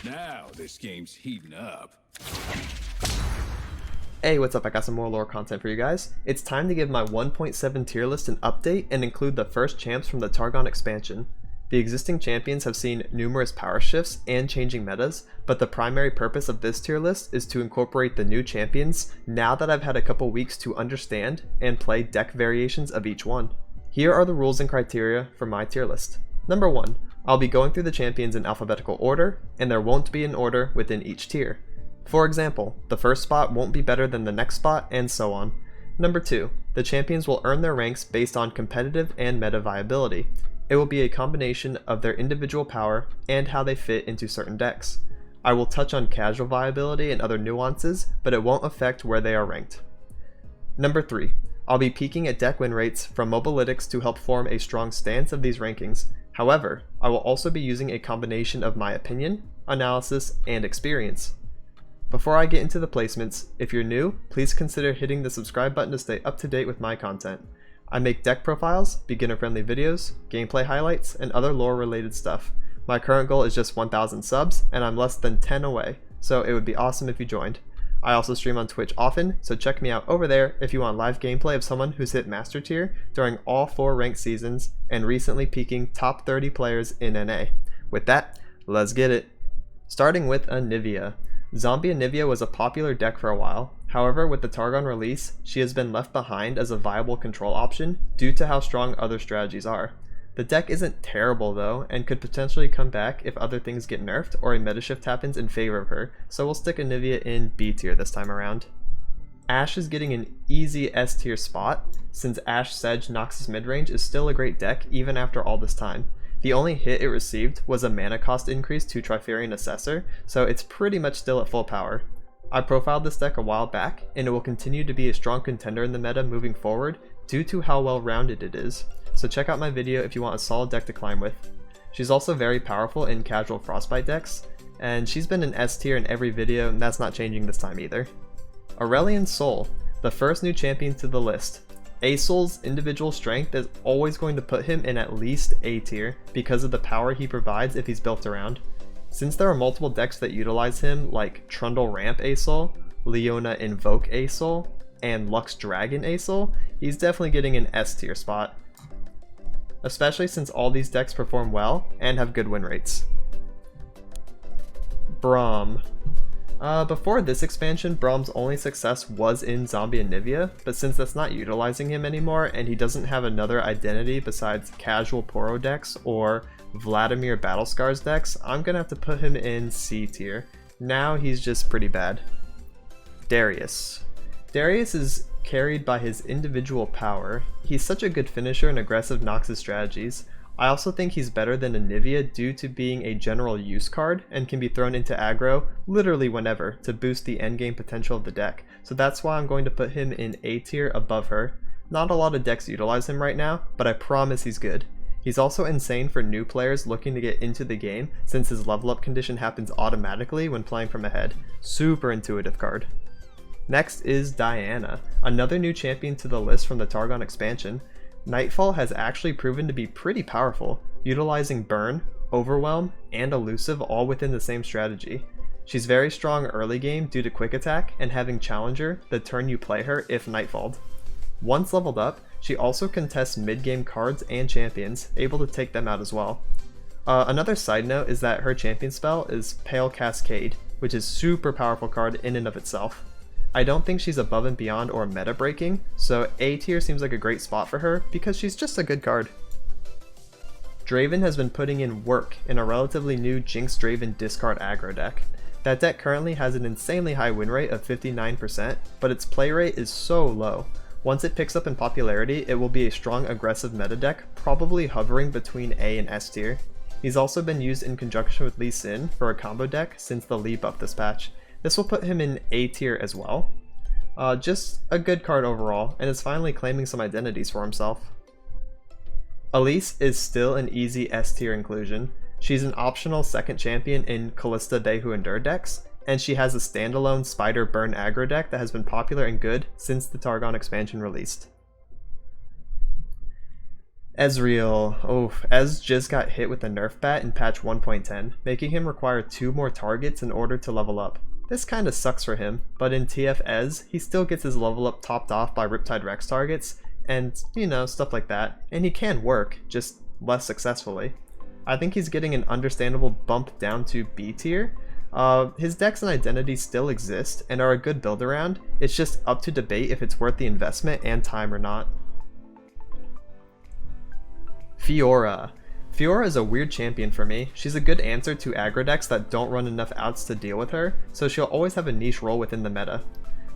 Now this game's heating up. Hey, what's up? I got some more lore content for you guys. It's time to give my 1.7 tier list an update and include the first champs from the Targon expansion. The existing champions have seen numerous power shifts and changing metas, but the primary purpose of this tier list is to incorporate the new champions now that I've had a couple weeks to understand and play deck variations of each one. Here are the rules and criteria for my tier list. Number 1, I'll be going through the champions in alphabetical order, and there won't be an order within each tier. For example, the first spot won't be better than the next spot, and so on. Number 2, the champions will earn their ranks based on competitive and meta viability. It will be a combination of their individual power and how they fit into certain decks. I will touch on casual viability and other nuances, but it won't affect where they are ranked. Number 3, I'll be peeking at deck win rates from Mobalytics to help form a strong stance of these rankings. However, I will also be using a combination of my opinion, analysis, and experience. Before I get into the placements, if you're new, please consider hitting the subscribe button to stay up to date with my content. I make deck profiles, beginner-friendly videos, gameplay highlights, and other lore-related stuff. My current goal is just 1,000 subs, and I'm less than 10 away, so it would be awesome if you joined. I also stream on Twitch often, so check me out over there if you want live gameplay of someone who's hit Master Tier during all 4 ranked seasons and recently peaking top 30 players in NA. With that, let's get it. Starting with Anivia. Zombie Anivia was a popular deck for a while. However, with the Targon release, she has been left behind as a viable control option due to how strong other strategies are. The deck isn't terrible though, and could potentially come back if other things get nerfed or a meta shift happens in favor of her, so we'll stick Anivia in B tier this time around. Ashe is getting an easy S tier spot, since Ashe Sedge Noxus midrange is still a great deck even after all this time. The only hit it received was a mana cost increase to Trifarian Assessor, so it's pretty much still at full power. I profiled this deck a while back, and it will continue to be a strong contender in the meta moving forward due to how well rounded it is, so check out my video if you want a solid deck to climb with. She's also very powerful in casual Frostbite decks, and she's been an S tier in every video, and that's not changing this time either. Aurelion Sol, the first new champion to the list. A-Sol's individual strength is always going to put him in at least A tier because of the power he provides if he's built around. Since there are multiple decks that utilize him like Trundle Ramp A-Sol, Leona Invoke A-Sol, and Lux Dragon A-Sol, he's definitely getting an S tier spot. Especially since all these decks perform well and have good win rates. Braum. Before this expansion, Braum's only success was in Zombie Anivia, but since that's not utilizing him anymore and he doesn't have another identity besides casual Poro decks or Vladimir Battlescars decks, I'm gonna have to put him in C tier. Now he's just pretty bad. Darius. Darius is carried by his individual power. He's such a good finisher and aggressive Noxus strategies. I also think he's better than Anivia due to being a general use card and can be thrown into aggro literally whenever to boost the endgame potential of the deck, so that's why I'm going to put him in A tier above her. Not a lot of decks utilize him right now, but I promise he's good. He's also insane for new players looking to get into the game since his level up condition happens automatically when playing from ahead. Super intuitive card. Next is Diana, another new champion to the list from the Targon expansion. Nightfall has actually proven to be pretty powerful, utilizing Burn, Overwhelm, and Elusive all within the same strategy. She's very strong early game due to quick attack and having Challenger the turn you play her if Nightfalled. Once leveled up, she also contests mid-game cards and champions, able to take them out as well. Another side note is that her champion spell is Pale Cascade, which is super powerful card in and of itself. I don't think she's above and beyond or meta breaking, so A tier seems like a great spot for her because she's just a good card. Draven has been putting in work in a relatively new Jinx Draven discard aggro deck. That deck currently has an insanely high win rate of 59%, but its play rate is so low. Once it picks up in popularity, it will be a strong aggressive meta deck, probably hovering between A and S tier. He's also been used in conjunction with Lee Sin for a combo deck since the Lee buff this patch. This will put him in A tier as well. Just a good card overall, and is finally claiming some identities for himself. Elise is still an easy S tier inclusion. She's an optional second champion in Callista Behu Endure decks, and she has a standalone Spider Burn aggro deck that has been popular and good since the Targon expansion released. Ezreal. Oh, Ez just got hit with a nerf bat in patch 1.10, making him require 2 more targets in order to level up. This kinda sucks for him, but in TF Ez, he still gets his level up topped off by Riptide Rex targets, and you know, stuff like that, and he can work, just less successfully. I think he's getting an understandable bump down to B tier. His decks and identities still exist and are a good build around, it's just up to debate if it's worth the investment and time or not. Fiora. Fiora is a weird champion for me. She's a good answer to aggro decks that don't run enough outs to deal with her, so she'll always have a niche role within the meta.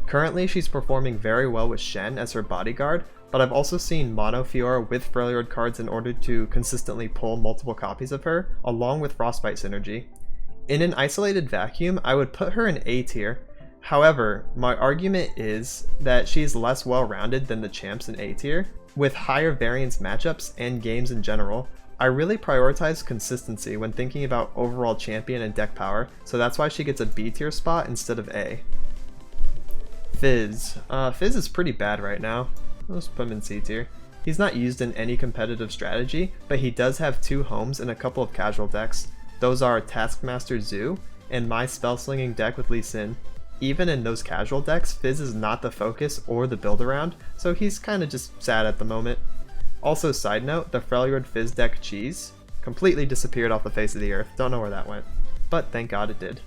Currently, she's performing very well with Shen as her bodyguard, but I've also seen mono Fiora with Freljord cards in order to consistently pull multiple copies of her, along with Frostbite synergy. In an isolated vacuum, I would put her in A tier. However, my argument is that she's less well-rounded than the champs in A tier. With higher variance matchups and games in general, I really prioritize consistency when thinking about overall champion and deck power, so that's why she gets a B tier spot instead of A. Fizz. Fizz is pretty bad right now. Let's put him in C tier. He's not used in any competitive strategy, but he does have 2 homes in a couple of casual decks. Those are Taskmaster Zoo and my spell-slinging deck with Lee Sin. Even in those casual decks, Fizz is not the focus or the build around, so he's kinda just sad at the moment. Also, side note, the Freljord Fizz deck Cheese completely disappeared off the face of the earth. Don't know where that went, but thank God it did.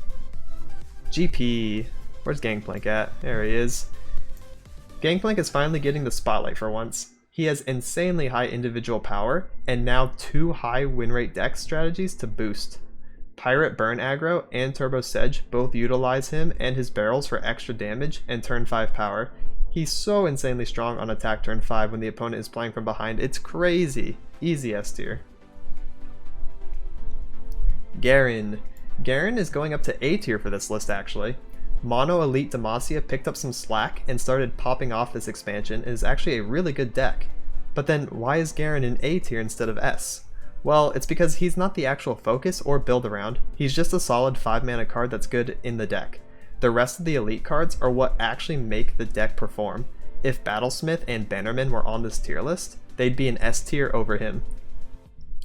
GP. Where's Gangplank at? There he is. Gangplank is finally getting the spotlight for once. He has insanely high individual power, and now 2 high win rate deck strategies to boost. Pirate Burn Aggro and Turbo Sedge both utilize him and his barrels for extra damage and turn 5 power. He's so insanely strong on attack turn 5 when the opponent is playing from behind, it's crazy. Easy S tier. Garen. Garen is going up to A tier for this list actually. Mono Elite Demacia picked up some slack and started popping off this expansion and is actually a really good deck. But then why is Garen in A tier instead of S? Well, it's because he's not the actual focus or build around, he's just a solid 5 mana card that's good in the deck. The rest of the elite cards are what actually make the deck perform. If Battlesmith and Bannerman were on this tier list, they'd be an S tier over him.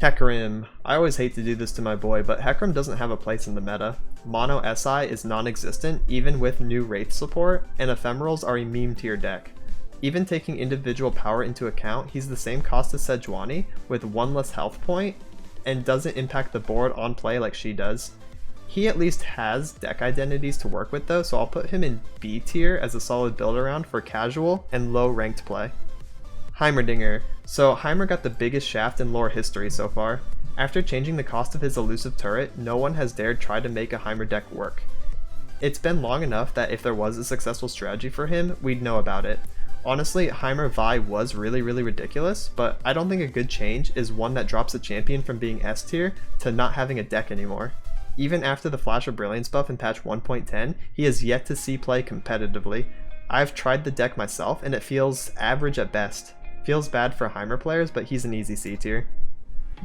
Hecarim. I always hate to do this to my boy, but Hecarim doesn't have a place in the meta. Mono SI is non-existent even with new Wraith support, and Ephemerals are a meme tier deck. Even taking individual power into account, he's the same cost as Sejuani with 1 less health point and doesn't impact the board on play like she does. He at least has deck identities to work with though, so I'll put him in B tier as a solid build around for casual and low ranked play. Heimerdinger. So Heimer got the biggest shaft in LoR history so far. After changing the cost of his elusive turret, no one has dared try to make a Heimer deck work. It's been long enough that if there was a successful strategy for him, we'd know about it. Honestly, Heimer Vi was really ridiculous, but I don't think a good change is one that drops a champion from being S tier to not having a deck anymore. Even after the Flash of Brilliance buff in patch 1.10, he has yet to see play competitively. I've tried the deck myself and it feels average at best. Feels bad for Heimer players, but he's an easy C tier.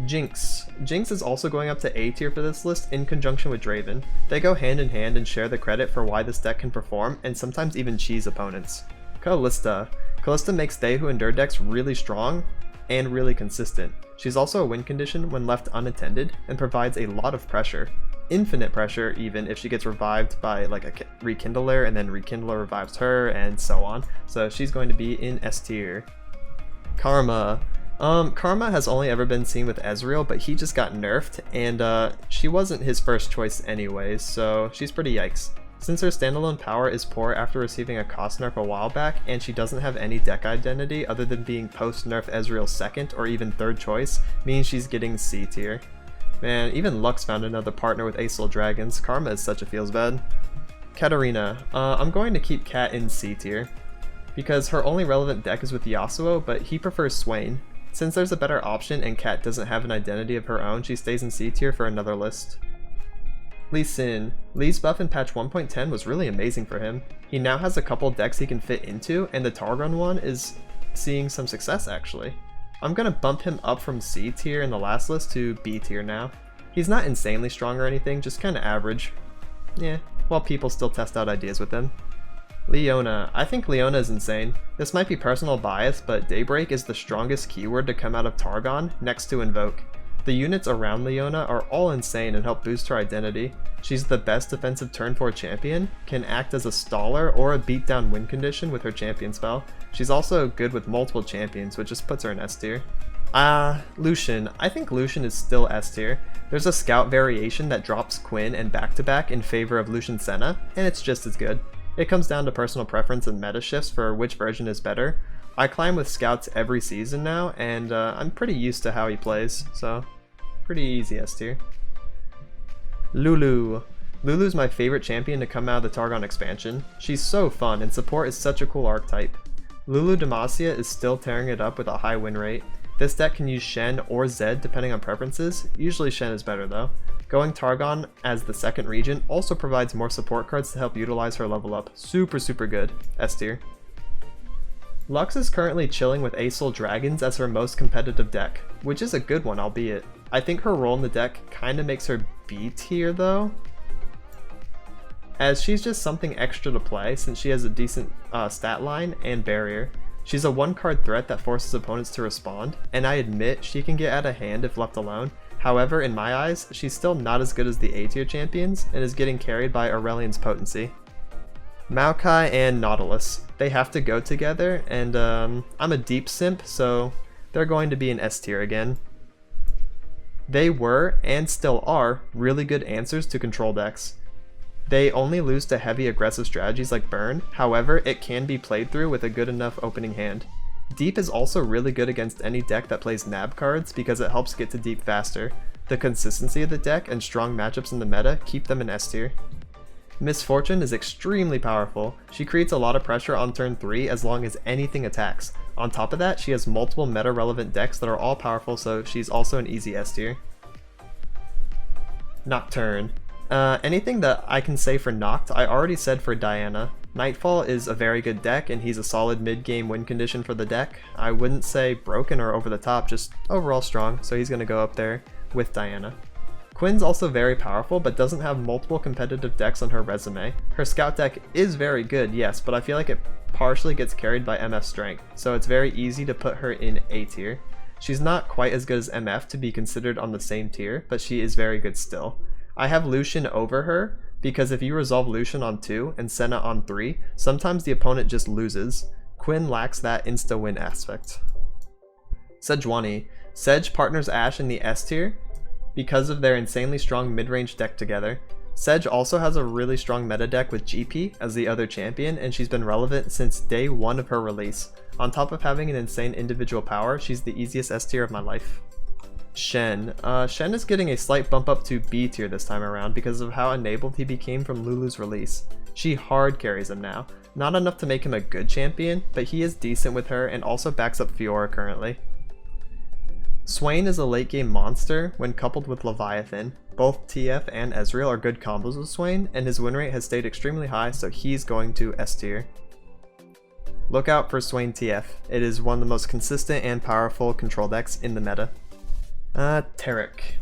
Jinx. Jinx is also going up to A tier for this list in conjunction with Draven. They go hand in hand and share the credit for why this deck can perform and sometimes even cheese opponents. Kalista. Kalista makes They Who Endure decks really strong and really consistent. She's also a win condition when left unattended and provides a lot of pressure. Infinite pressure even if she gets revived by like a Rekindler and then Rekindler revives her and so on. So she's going to be in S tier. Karma. Karma has only ever been seen with Ezreal, but he just got nerfed and she wasn't his first choice anyways, so she's pretty yikes. Since her standalone power is poor after receiving a cost nerf a while back, and she doesn't have any deck identity other than being post-nerf Ezreal's second or even third choice, means she's getting C tier. Man, even Lux found another partner with Ace Dragons. Karma is such a feels bad. Katarina. I'm going to keep Kat in C tier, because her only relevant deck is with Yasuo, but he prefers Swain. Since there's a better option and Kat doesn't have an identity of her own, she stays in C tier for another list. Lee Sin. Lee's buff in patch 1.10 was really amazing for him. He now has a couple decks he can fit into, and the Targon one is seeing some success actually. I'm gonna bump him up from C tier in the last list to B tier now. He's not insanely strong or anything, just kinda average. Yeah, while people still test out ideas with him. Leona. I think Leona is insane. This might be personal bias, but Daybreak is the strongest keyword to come out of Targon, next to Invoke. The units around Leona are all insane and help boost her identity. She's the best defensive turn 4 champion, can act as a staller or a beatdown win condition with her champion spell. She's also good with multiple champions, which just puts her in S tier. Lucian. I think Lucian is still S tier. There's a scout variation that drops Quinn and back-to-back in favor of Lucian Senna, and it's just as good. It comes down to personal preference and meta shifts for which version is better. I climb with scouts every season now, and I'm pretty used to how he plays, so pretty easy S tier. Lulu. Lulu's my favorite champion to come out of the Targon expansion. She's so fun, and support is such a cool archetype. Lulu Demacia is still tearing it up with a high win rate. This deck can use Shen or Zed depending on preferences, usually Shen is better though. Going Targon as the second region also provides more support cards to help utilize her level up. Super good, S tier. Lux is currently chilling with Aesol Dragons as her most competitive deck, which is a good one albeit. I think her role in the deck kinda makes her B tier though, as she's just something extra to play since she has a decent stat line and barrier. She's a one-card threat that forces opponents to respond, and I admit she can get out of hand if left alone. However, in my eyes, she's still not as good as the A-tier champions, and is getting carried by Aurelian's potency. Maokai and Nautilus. They have to go together, and I'm a deep simp, so they're going to be in S tier again. They were, and still are, really good answers to control decks. They only lose to heavy aggressive strategies like Burn, however, it can be played through with a good enough opening hand. Deep is also really good against any deck that plays nab cards because it helps get to deep faster. The consistency of the deck and strong matchups in the meta keep them in S tier. Misfortune is extremely powerful. She creates a lot of pressure on turn 3 as long as anything attacks. On top of that, she has multiple meta relevant decks that are all powerful, so she's also an easy S tier. Nocturne. Anything that I can say for Noct, I already said for Diana. Nightfall is a very good deck, and he's a solid mid-game win condition for the deck. I wouldn't say broken or over the top, just overall strong, so he's going to go up there with Diana. Quinn's also very powerful, but doesn't have multiple competitive decks on her resume. Her scout deck is very good, yes, but I feel like it partially gets carried by MF strength, so it's very easy to put her in A tier. She's not quite as good as MF to be considered on the same tier, but she is very good still. I have Lucian over her, because if you resolve Lucian on 2 and Senna on 3, sometimes the opponent just loses. Quinn lacks that insta-win aspect. Sejuani. Sej partners Ashe in the S tier because of their insanely strong mid-range deck together. Sej also has a really strong meta deck with GP as the other champion, and she's been relevant since day 1 of her release. On top of having an insane individual power, she's the easiest S tier of my life. Shen. Shen is getting a slight bump up to B tier this time around because of how enabled he became from Lulu's release. She hard carries him now. Not enough to make him a good champion, but he is decent with her and also backs up Fiora currently. Swain is a late game monster when coupled with Leviathan. Both TF and Ezreal are good combos with Swain, and his win rate has stayed extremely high, so he's going to S tier. Look out for Swain TF. It is one of the most consistent and powerful control decks in the meta. Taric.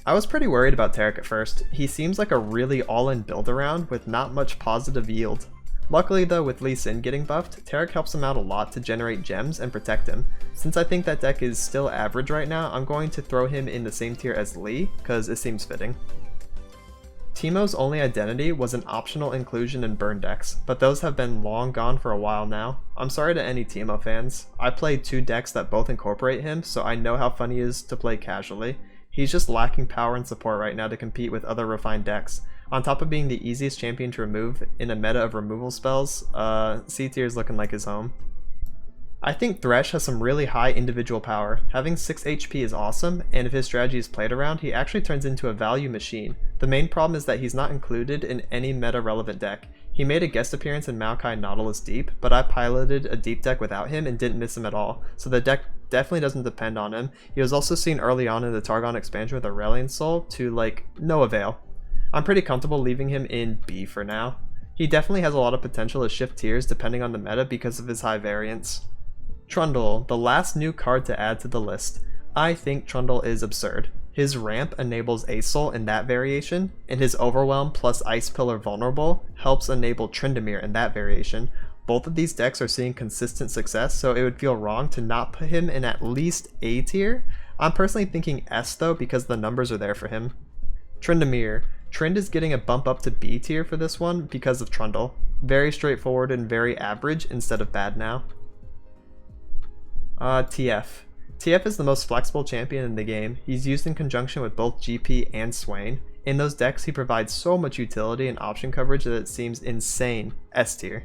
I was pretty worried about Taric at first. He seems like a really all-in build around with not much positive yield. Luckily though, with Lee Sin getting buffed, Taric helps him out a lot to generate gems and protect him. Since I think that deck is still average right now, I'm going to throw him in the same tier as Lee, cause it seems fitting. Teemo's only identity was an optional inclusion in burn decks, but those have been long gone for a while now. I'm sorry to any Teemo fans. I played 2 decks that both incorporate him, so I know how fun he is to play casually. He's just lacking power and support right now to compete with other refined decks. On top of being the easiest champion to remove in a meta of removal spells, C tier is looking like his home. I think Thresh has some really high individual power. Having 6 HP is awesome, and if his strategy is played around, he actually turns into a value machine. The main problem is that he's not included in any meta-relevant deck. He made a guest appearance in Maokai Nautilus Deep, but I piloted a deep deck without him and didn't miss him at all, so the deck definitely doesn't depend on him. He was also seen early on in the Targon expansion with Aurelian Soul to, no avail. I'm pretty comfortable leaving him in B for now. He definitely has a lot of potential to shift tiers depending on the meta because of his high variance. Trundle, the last new card to add to the list. I think Trundle is absurd. His ramp enables Aesol in that variation, and his Overwhelm plus Ice Pillar Vulnerable helps enable Tryndamere in that variation. Both of these decks are seeing consistent success, so it would feel wrong to not put him in at least A tier. I'm personally thinking S though, because the numbers are there for him. Tryndamere. Trynd is getting a bump up to B tier for this one because of Trundle. Very straightforward and very average instead of bad now. TF. TF is the most flexible champion in the game. He's used in conjunction with both GP and Swain. In those decks he provides so much utility and option coverage that it seems insane. S tier.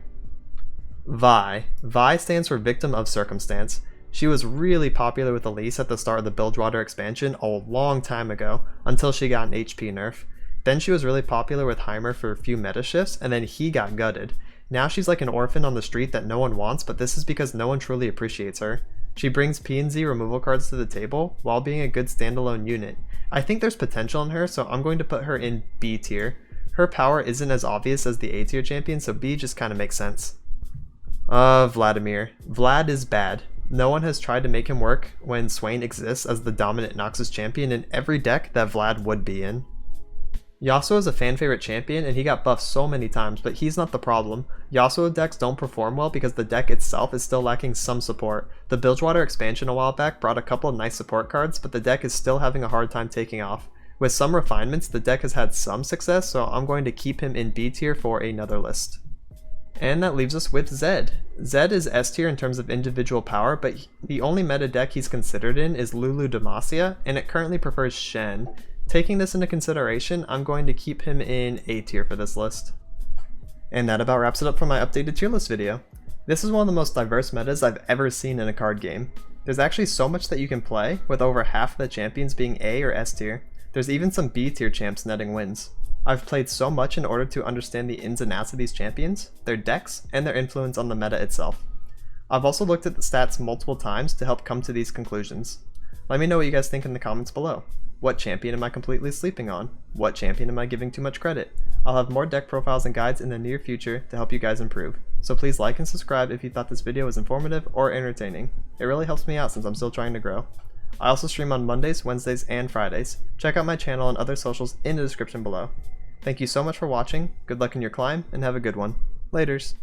Vi. Vi stands for Victim of Circumstance. She was really popular with Elise at the start of the Bilgewater expansion a long time ago, until she got an HP nerf. Then she was really popular with Heimer for a few meta shifts, and then he got gutted. Now she's like an orphan on the street that no one wants, but this is because no one truly appreciates her. She brings P and Z removal cards to the table, while being a good standalone unit. I think there's potential in her, so I'm going to put her in B tier. Her power isn't as obvious as the A tier champion, so B just kinda makes sense. Vladimir. Vlad is bad. No one has tried to make him work when Swain exists as the dominant Noxus champion in every deck that Vlad would be in. Yasuo is a fan favorite champion and he got buffed so many times, but he's not the problem. Yasuo decks don't perform well because the deck itself is still lacking some support. The Bilgewater expansion a while back brought a couple of nice support cards, but the deck is still having a hard time taking off. With some refinements, the deck has had some success, so I'm going to keep him in B tier for another list. And that leaves us with Zed. Zed is S tier in terms of individual power, but the only meta deck he's considered in is Lulu Demacia, and it currently prefers Shen. Taking this into consideration, I'm going to keep him in A tier for this list. And that about wraps it up for my updated tier list video. This is one of the most diverse metas I've ever seen in a card game. There's actually so much that you can play, with over half of the champions being A or S tier. There's even some B tier champs netting wins. I've played so much in order to understand the ins and outs of these champions, their decks, and their influence on the meta itself. I've also looked at the stats multiple times to help come to these conclusions. Let me know what you guys think in the comments below. What champion am I completely sleeping on? What champion am I giving too much credit? I'll have more deck profiles and guides in the near future to help you guys improve, so please like and subscribe if you thought this video was informative or entertaining. It really helps me out since I'm still trying to grow. I also stream on Mondays, Wednesdays, and Fridays. Check out my channel and other socials in the description below. Thank you so much for watching, good luck in your climb, and have a good one. Laters.